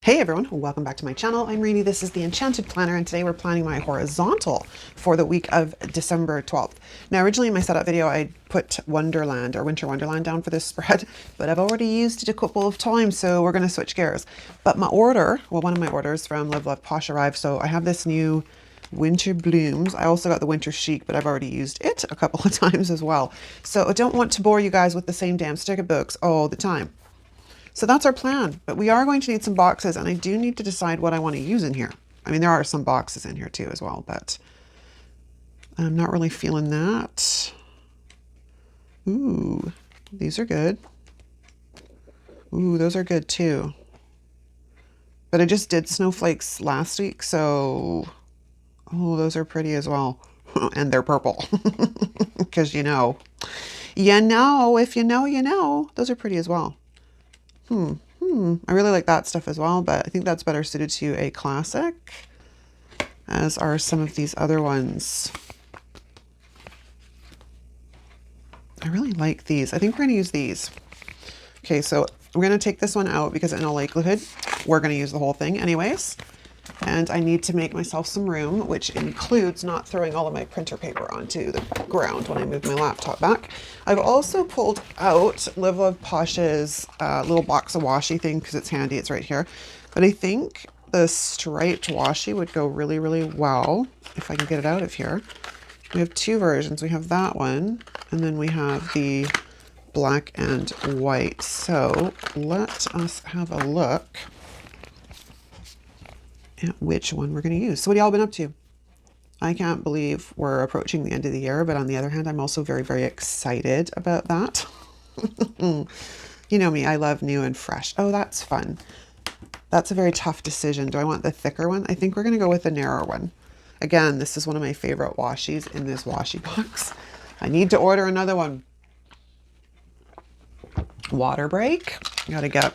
Hey everyone, welcome back to my channel. I'm Rainy. This is the Enchanted Planner, and today we're planning my horizontal for the week of December 12th. Now, originally in my setup video, I put Wonderland or Winter Wonderland down for this spread, but I've already used it a couple of times, so we're going to switch gears. But my order, well, one of my orders from Live Love Posh arrived, so I have this new Winter Blooms. I also got the Winter Chic, but I've already used it a couple of times as well. So I don't want to bore you guys with the same damn sticker books all the time. So that's our plan, but we are going to need some boxes, and I do need to decide what I want to use in here. I mean, there are some boxes in here too as well, but I'm not really feeling that. Ooh, these are good. Ooh, those are good too. But I just did snowflakes last week, so, oh, those are pretty as well. And they're purple, because you know, if you know, you know, those are pretty as well. I really like that stuff as well, but I think that's better suited to a classic, as are some of these other ones. I really like these. I think we're going to use these. Okay, so we're going to take this one out because in all likelihood, we're going to use the whole thing anyways. And I need to make myself some room, which includes not throwing all of my printer paper onto the ground when I move my laptop back. I've also pulled out Live Love Posh's little box of washi thing because it's handy. It's right here. But I think the striped washi would go really, really well if I can get it out of here. We have two versions. We have that one, and then we have the black and white. So let us have a look at which one we're going to use. So what have y'all been up to? I can't believe we're approaching the end of the year, but on the other hand, I'm also very, very excited about that. You know me, I love new and fresh. Oh, that's fun. That's a very tough decision. Do I want the thicker one? I think we're going to go with the narrower one. Again, this is one of my favorite washis in this washi box. I need to order another one. Water break. Gotta get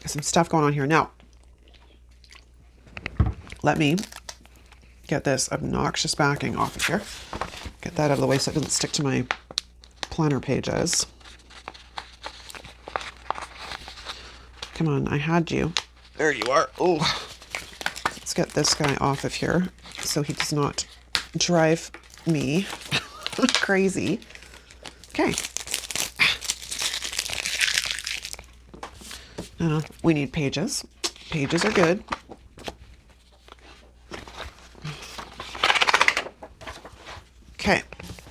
some stuff going on here. Now, let me get this obnoxious backing off of here. Get that out of the way so it doesn't stick to my planner pages. Come on, I had you. There you are. Oh, let's get this guy off of here so he does not drive me crazy. Okay. We need pages. Pages are good. Okay,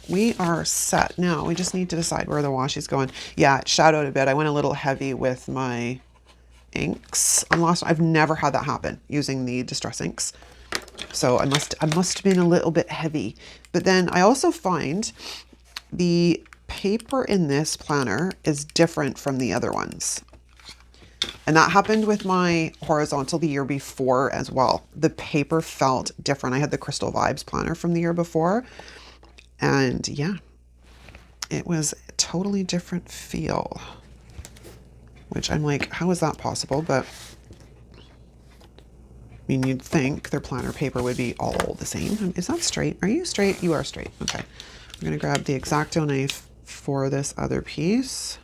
we are set. Now we just need to decide where the washi's going. Yeah, it shadowed a bit. I went a little heavy with my inks on last. I've never had that happen using the Distress inks. So I must have been a little bit heavy. But then I also find the paper in this planner is different from the other ones. And that happened with my horizontal the year before as well. The paper felt different. I had the Crystal Vibes planner from the year before. And yeah, it was a totally different feel. Which I'm like, how is that possible? But I mean, you'd think their planner paper would be all the same. Is that straight? Are you straight? You are straight. Okay. I'm going to grab the X-Acto knife for this other piece.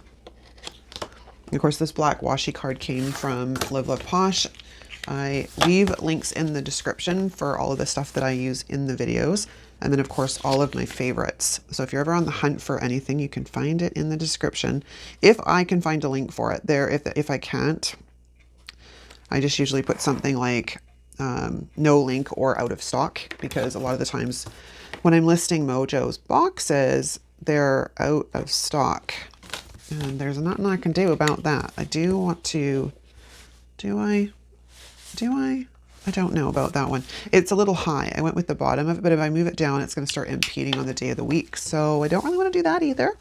Of course, this black washi card came from Live Love Posh. I leave links in the description for all of the stuff that I use in the videos. And then, of course, all of my favorites. So if you're ever on the hunt for anything, you can find it in the description. If I can find a link for it there, if I can't, I just usually put something like no link or out of stock, because a lot of the times when I'm listing Mojo's boxes, they're out of stock. And there's nothing I can do about that. I do want to, do I? I don't know about that one. It's a little high. I went with the bottom of it, but if I move it down, it's going to start impeding on the day of the week. So I don't really want to do that either.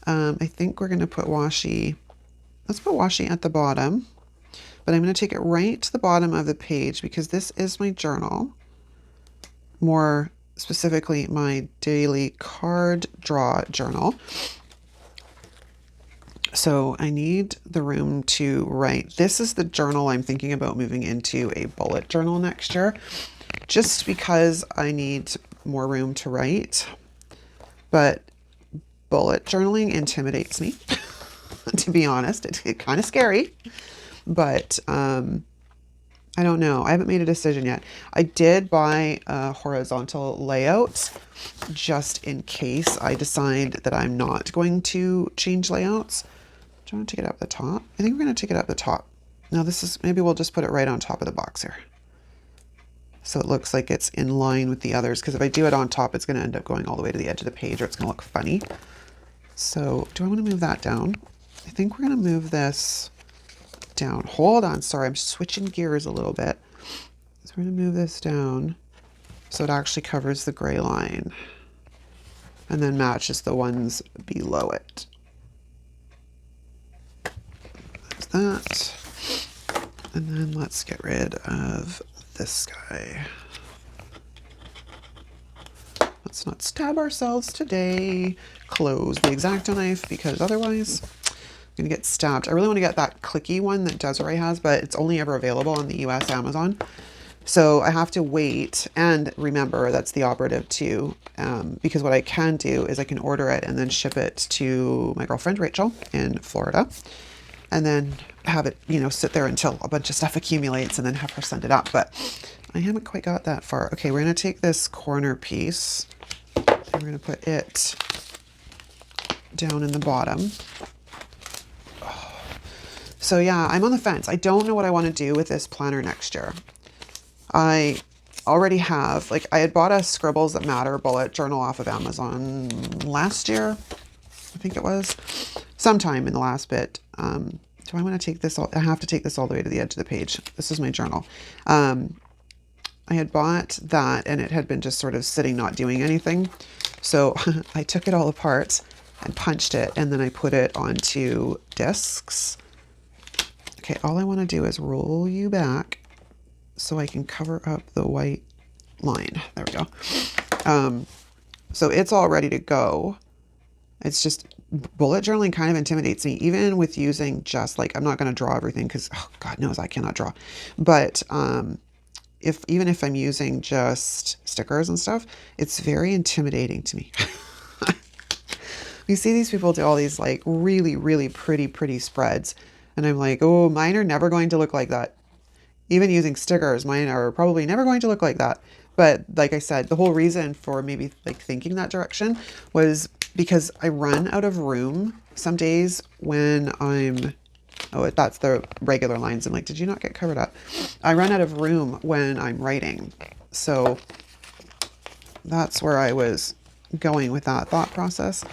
I think we're going to put washi. Let's put washi at the bottom, but I'm going to take it right to the bottom of the page because this is my journal. More specifically, my daily card draw journal. So I need the room to write. This is the journal I'm thinking about moving into a bullet journal next year, just because I need more room to write. But bullet journaling intimidates me. to be honest. It's kind of scary, but I don't know. I haven't made a decision yet. I did buy a horizontal layout just in case I decide that I'm not going to change layouts. Do you want to take it up the top? I think we're going to take it up the top. Now this is, maybe we'll just put it right on top of the box here, so it looks like it's in line with the others, because if I do it on top, it's going to end up going all the way to the edge of the page, or it's going to look funny. So do I want to move that down? I think we're going to move this down. Hold on, sorry, I'm switching gears a little bit. So we're going to move this down so it actually covers the gray line and then matches the ones below it. There's that. And then let's get rid of this guy. Let's not stab ourselves today. Close the X-Acto knife, because otherwise I'm gonna get stabbed. I really want to get that clicky one that Desiree has, but it's only ever available on the US Amazon. So I have to wait, and remember that's the operative too, because what I can do is I can order it and then ship it to my girlfriend Rachel in Florida, and then have it, you know, sit there until a bunch of stuff accumulates and then have her send it up. But I haven't quite got that far. Okay, we're going to take this corner piece and we're going to put it down in the bottom. So yeah, I'm on the fence. I don't know what I want to do with this planner next year. I already have, like, I had bought a Scribbles That Matter bullet journal off of Amazon last year. I think it was sometime in the last bit. Do I want to take this all? I have to take this all the way to the edge of the page. This is my journal. I had bought that and it had been just sort of sitting, not doing anything. So I took it all apart and punched it, and then I put it onto discs. Okay, all I want to do is roll you back so I can cover up the white line. There we go. So it's all ready to go. It's just, bullet journaling kind of intimidates me, even with using just, like, I'm not going to draw everything because, oh, God knows I cannot draw. But even if I'm using just stickers and stuff, it's very intimidating to me. You see these people do all these, like, really, really pretty spreads. And I'm like, oh, mine are never going to look like that. Even using stickers, mine are probably never going to look like that. But like I said, the whole reason for maybe like thinking that direction was because I run out of room some days when I'm, oh, that's the regular lines. I'm like, did you not get covered up? I run out of room when I'm writing. So that's where I was going with that thought process.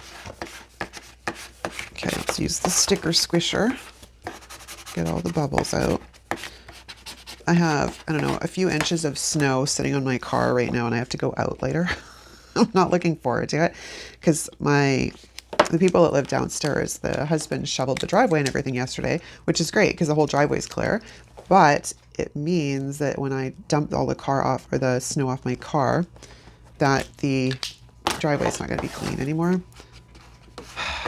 Okay, let's use the sticker squisher. Get all the bubbles out. I have, I don't know, a few inches of snow sitting on my car right now, and I have to go out later. I'm not looking forward to it because the people that live downstairs, the husband shoveled the driveway and everything yesterday, which is great because the whole driveway is clear. But it means that when I dump all the car off, or the snow off my car, that the driveway is not going to be clean anymore.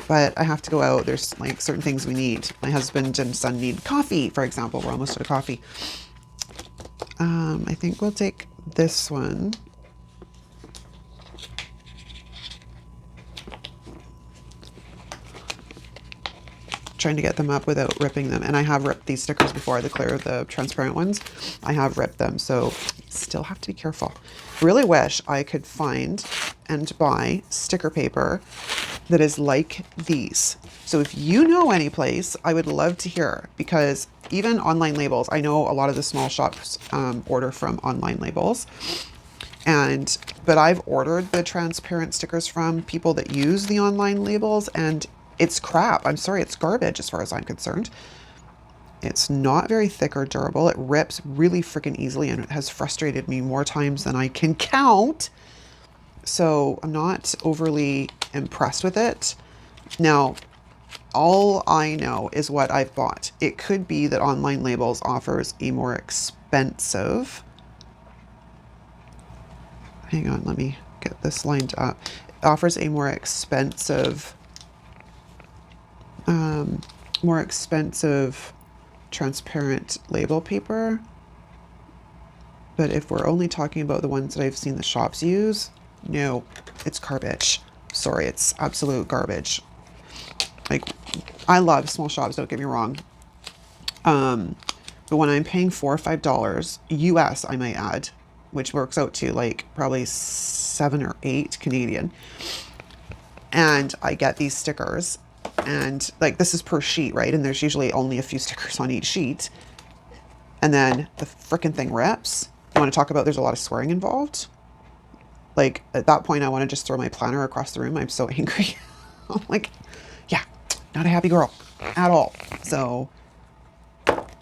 But I have to go out. There's like certain things we need. My husband and son need coffee, for example. We're almost out of coffee. I think we'll take this one. Trying to get them up without ripping them. And I have ripped these stickers before, the transparent ones. I have ripped them, so still have to be careful. Really wish I could find and buy sticker paper that is like these. So if you know any place, I would love to hear, because even online labels, I know a lot of the small shops order from online labels. But I've ordered the transparent stickers from people that use the online labels, and it's crap. I'm sorry, it's garbage as far as I'm concerned. It's not very thick or durable. It rips really freaking easily, and it has frustrated me more times than I can count. So I'm not overly impressed with it. Now, all I know is what I've bought. It could be that online labels offers a more expensive, hang on, let me get this lined up. It offers a more expensive transparent label paper. But if we're only talking about the ones that I've seen the shops use, no, it's garbage. Sorry, it's absolute garbage. Like, I love small shops, don't get me wrong. But when I'm paying $4 or $5 US, I might add, which works out to like probably 7 or 8 Canadian. And I get these stickers, and like this is per sheet, right? And there's usually only a few stickers on each sheet. And then the frickin' thing rips. You want to talk about there's a lot of swearing involved? Like at that point, I want to just throw my planner across the room. I'm so angry. I'm like, yeah, not a happy girl at all. So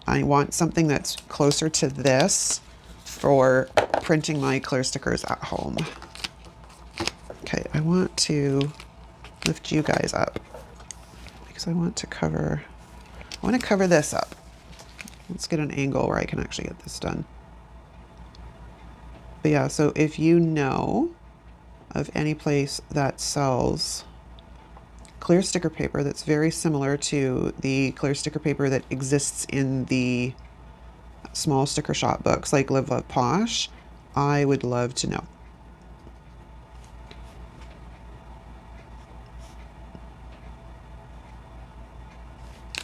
I want something that's closer to this for printing my clear stickers at home. Okay, I want to lift you guys up because I want to cover this up. Let's get an angle where I can actually get this done. But yeah, so if you know of any place that sells clear sticker paper that's very similar to the clear sticker paper that exists in the small sticker shop books like Live Love Posh, I would love to know.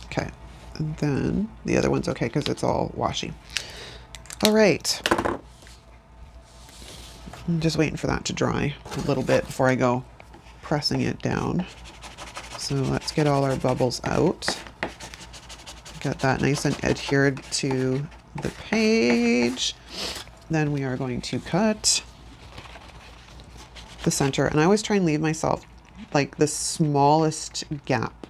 Okay, and then the other one's okay because it's all washy. All right. I'm just waiting for that to dry a little bit before I go pressing it down. So let's get all our bubbles out. Get that nice and adhered to the page. Then we are going to cut the center. And I always try and leave myself like the smallest gap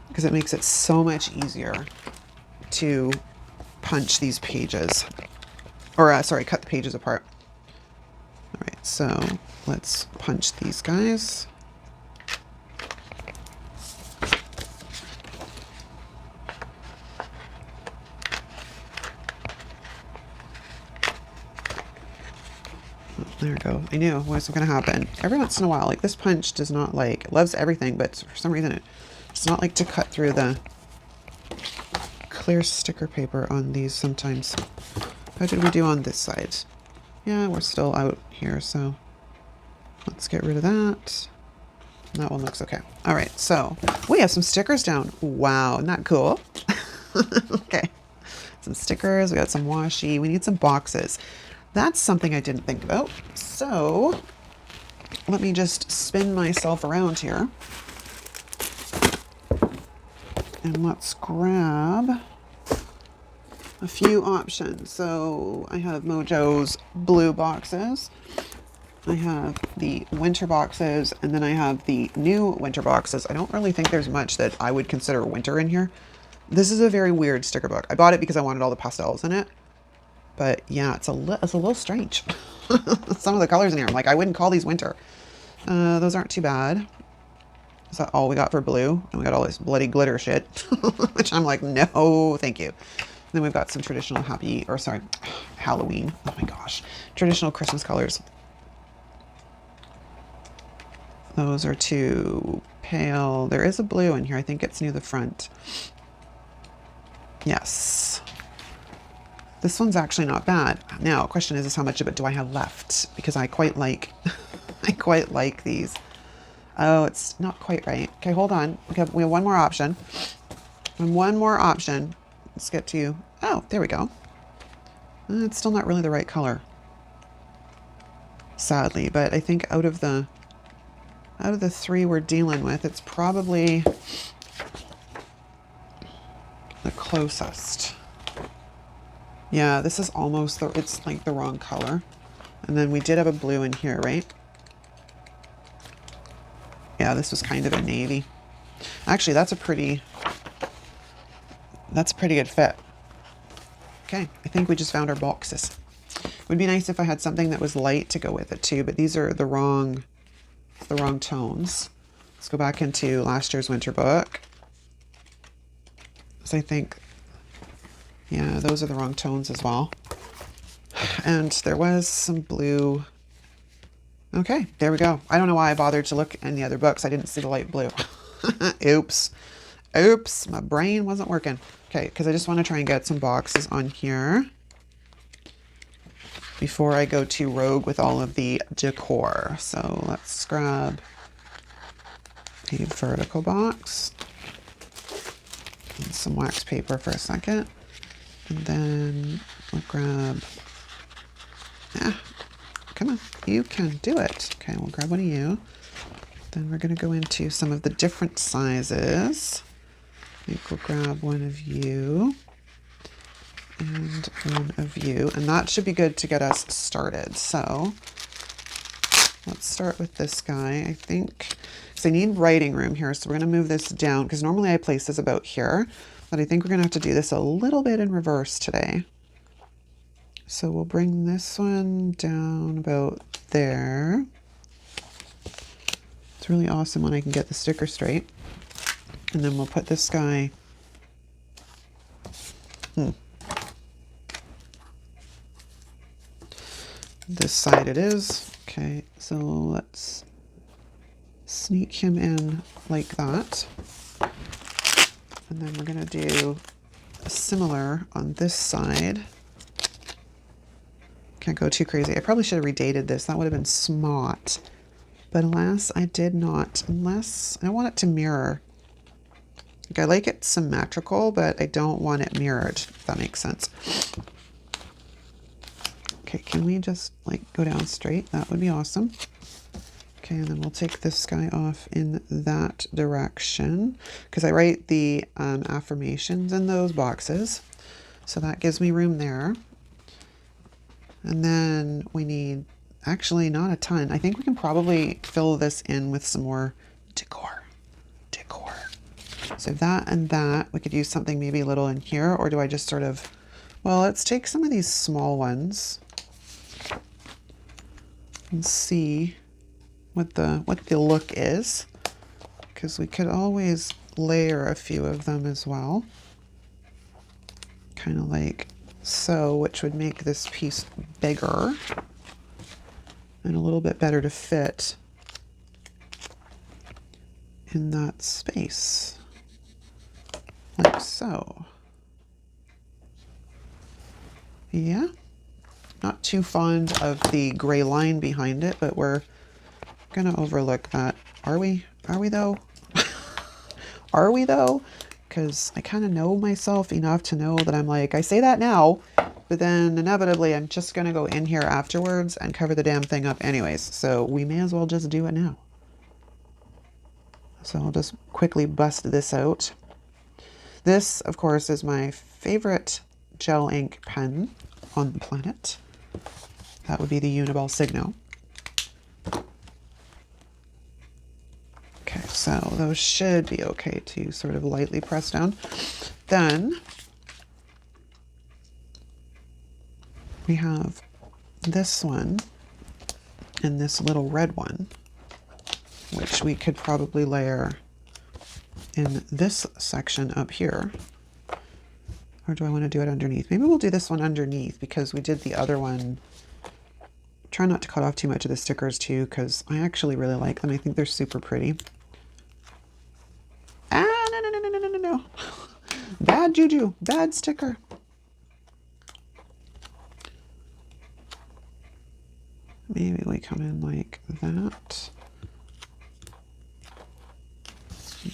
because it makes it so much easier to punch these pages. Or, sorry, cut the pages apart. All right, so let's punch these guys. There we go. I knew what's going to happen. Every once in a while, like this punch does not like, it loves everything, but for some reason it does not like to cut through the clear sticker paper on these sometimes. How did we do on this side? Yeah, we're still out here, so let's get rid of that. That one looks okay. All right, so we have some stickers down. Wow, isn't that cool? Okay, some stickers. We got some washi. We need some boxes. That's something I didn't think about. So let me just spin myself around here. And let's grab a few options. So I have Mojo's blue boxes. I have the winter boxes, and then I have the new winter boxes. I don't really think there's much that I would consider winter in here. This is a very weird sticker book. I bought it because I wanted all the pastels in it. But yeah, it's a little strange. Some of the colors in here, I'm like, I wouldn't call these winter. Those aren't too bad. Is that all we got for blue? And we got all this bloody glitter shit, which I'm like, no, thank you. Then we've got some traditional Halloween. Oh my gosh. Traditional Christmas colors. Those are too pale. There is a blue in here. I think it's near the front. Yes. This one's actually not bad. Now, the question is how much of it do I have left? Because I quite like, I quite like these. Oh, it's not quite right. Okay, hold on. Okay, we have one more option. And one more option. Let's get to, oh, there we go. It's still not really the right color. Sadly, but I think out of the three we're dealing with, it's probably the closest. Yeah, this is almost, it's like the wrong color. And then we did have a blue in here, right? Yeah, this was kind of a navy. Actually, that's a pretty good fit. Okay, I think we just found our boxes. It would be nice if I had something that was light to go with it too, but these are the wrong tones. Let's go back into last year's winter book. So I think, yeah, those are the wrong tones as well. And there was some blue. Okay, there we go. I don't know why I bothered to look in the other books. I didn't see the light blue. Oops. Oops, my brain wasn't working. Okay, because I just want to try and get some boxes on here before I go too rogue with all of the decor. So let's grab a vertical box and some wax paper for a second. And then we'll grab, come on, you can do it. Okay, we'll grab one of you. Then we're going to go into some of the different sizes. I think we'll grab one of you and one of you. And that should be good to get us started. So let's start with this guy, I think. Because I need writing room here. So we're going to move this down because normally I place this about here. But I think we're going to have to do this a little bit in reverse today. So we'll bring this one down about there. It's really awesome when I can get the sticker straight. And then we'll put this guy, this side it is. Okay, so let's sneak him in like that. And then we're gonna do similar on this side. Can't go too crazy. I probably should have redated this. That would have been smart. But alas, I did not. Unless I want it to mirror. Like, I like it symmetrical, but I don't want it mirrored, if that makes sense. Okay, can we just like go down straight? That would be awesome. Okay, and then we'll take this guy off in that direction because I write the affirmations in those boxes. So that gives me room there. And then we need, actually not a ton. I think we can probably fill this in with some more decor. So that and that, we could use something maybe a little in here, or do I just sort of, well, let's take some of these small ones and see what the look is, because we could always layer a few of them as well. Kind of like so, which would make this piece bigger and a little bit better to fit in that space, like so. Yeah, not too fond of the gray line behind it, but we're gonna overlook that. Are we though? Are we though? Because I kind of know myself enough to know that I'm like, I say that now, but then inevitably I'm just going to go in here afterwards and cover the damn thing up anyways. So we may as well just do it now. So I'll just quickly bust this out. This, of course, is my favorite gel ink pen on the planet. That would be the Uniball Signo. Okay, so those should be okay to sort of lightly press down. Then we have this one and this little red one, which we could probably layer in this section up here. Or do I want to do it underneath? Maybe we'll do this one underneath because we did the other one. Try not to cut off too much of the stickers too, because I actually really like them. I think they're super pretty. No. Bad juju, bad sticker. Maybe we come in like that.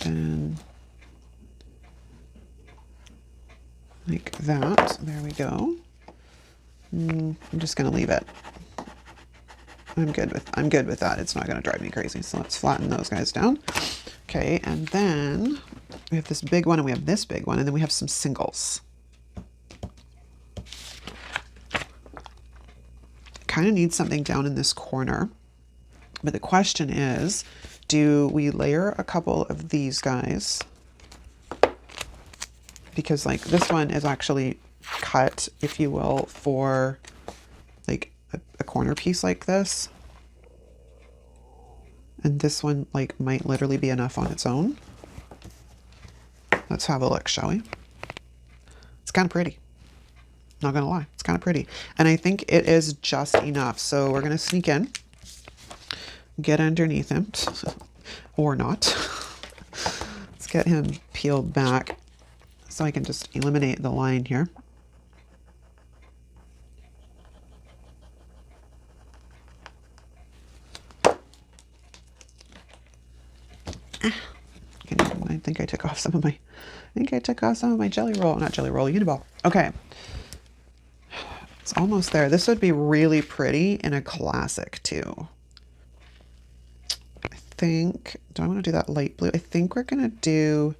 Then like that. There we go. I'm just gonna leave it. I'm good with that. It's not gonna drive me crazy. So let's flatten those guys down. Okay, and then we have this big one and we have this big one, and then we have some singles. Kind of need something down in this corner. But the question is, do we layer a couple of these guys? Because like this one is actually cut, if you will, for like a corner piece like this. And this one like might literally be enough on its own. Let's have a look, shall we? It's kind of pretty. Not gonna lie, it's kind of pretty. And I think it is just enough. So we're gonna sneak in, get underneath him, or not. Let's get him peeled back so I can just eliminate the line here. some of my, I think I took off some of my jelly roll, not jelly roll, Uniball. Okay. It's almost there. This would be really pretty in a classic too. I think, do I want to do that light blue? I think we're going to do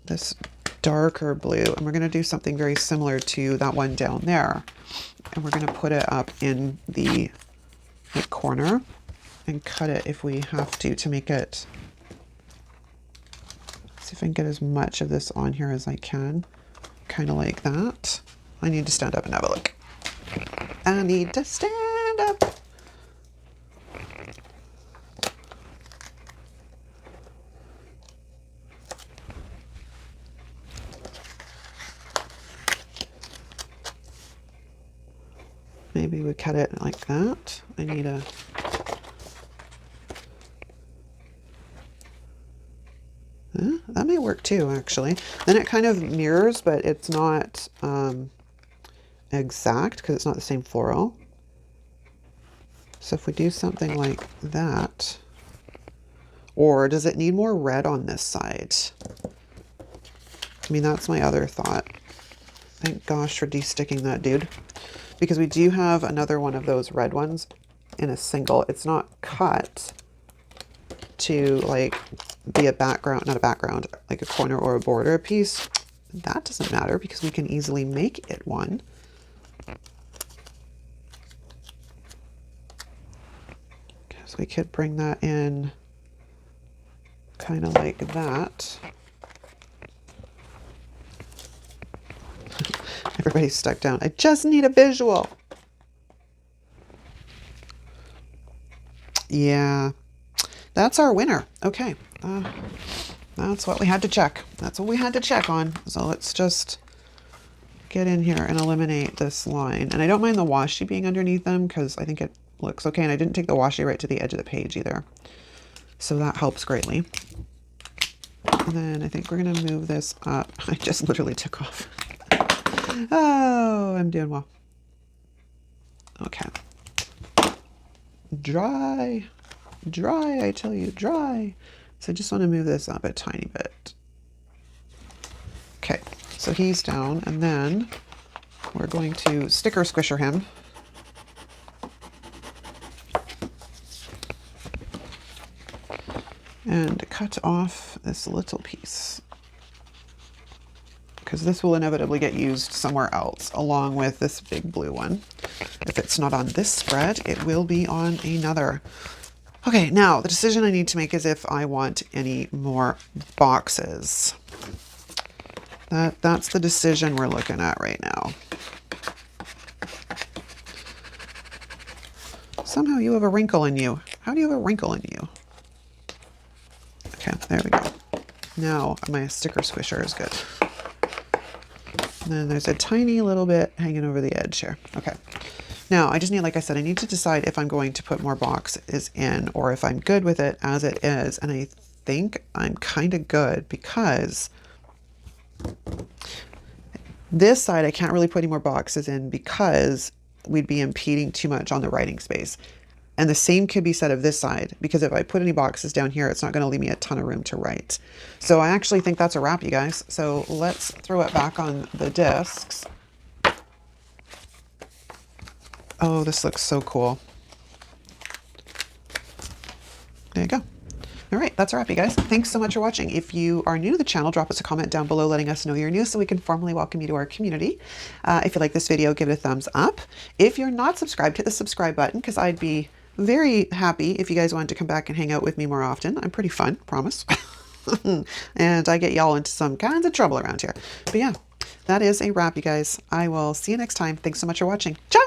this darker blue, and we're going to do something very similar to that one down there. And we're going to put it up in the corner and cut it if we have to make it. See if I can get as much of this on here as I can. Kind of like that. I need to stand up and have a look. I need to stand up. Maybe we cut it like that. I need a... that may work too, actually. Then it kind of mirrors, but it's not exact because it's not the same floral. So if we do something like that, or does it need more red on this side? I mean, that's my other thought. Thank gosh for de-sticking that dude. Because we do have another one of those red ones in a single. It's not cut to like be a background, not a background, like a corner or a border piece. That doesn't matter because we can easily make it one. So we could bring that in kind of like that. Everybody's stuck down. I just need a visual. Yeah, that's our winner. Okay. That's what we had to check. That's what we had to check on. So let's just get in here and eliminate this line. And I don't mind the washi being underneath them because I think it looks okay. And I didn't take the washi right to the edge of the page either. So that helps greatly. And then I think we're going to move this up. I just literally took off. Oh, I'm doing well. Okay. Dry. Dry, I tell you, dry. So I just want to move this up a tiny bit. Okay, so he's down, and then we're going to sticker squisher him. And cut off this little piece. Because this will inevitably get used somewhere else, along with this big blue one. If it's not on this spread, it will be on another. Okay, now the decision I need to make is if I want any more boxes. That's the decision we're looking at right now. Somehow you have a wrinkle in you. How do you have a wrinkle in you? Okay, there we go. Now my sticker squisher is good. And then there's a tiny little bit hanging over the edge here. Okay. Now I just need, like I said, I need to decide if I'm going to put more boxes in or if I'm good with it as it is. And I think I'm kind of good because this side I can't really put any more boxes in because we'd be impeding too much on the writing space. And the same could be said of this side, because if I put any boxes down here, it's not going to leave me a ton of room to write. So I actually think that's a wrap, you guys. So let's throw it back on the discs. Oh, this looks so cool. There you go. All right, that's a wrap, you guys. Thanks so much for watching. If you are new to the channel, drop us a comment down below letting us know you're new so we can formally welcome you to our community. If you like this video, give it a thumbs up. If you're not subscribed, hit the subscribe button because I'd be very happy if you guys wanted to come back and hang out with me more often. I'm pretty fun, promise. And I get y'all into some kinds of trouble around here. But yeah, that is a wrap, you guys. I will see you next time. Thanks so much for watching. Ciao!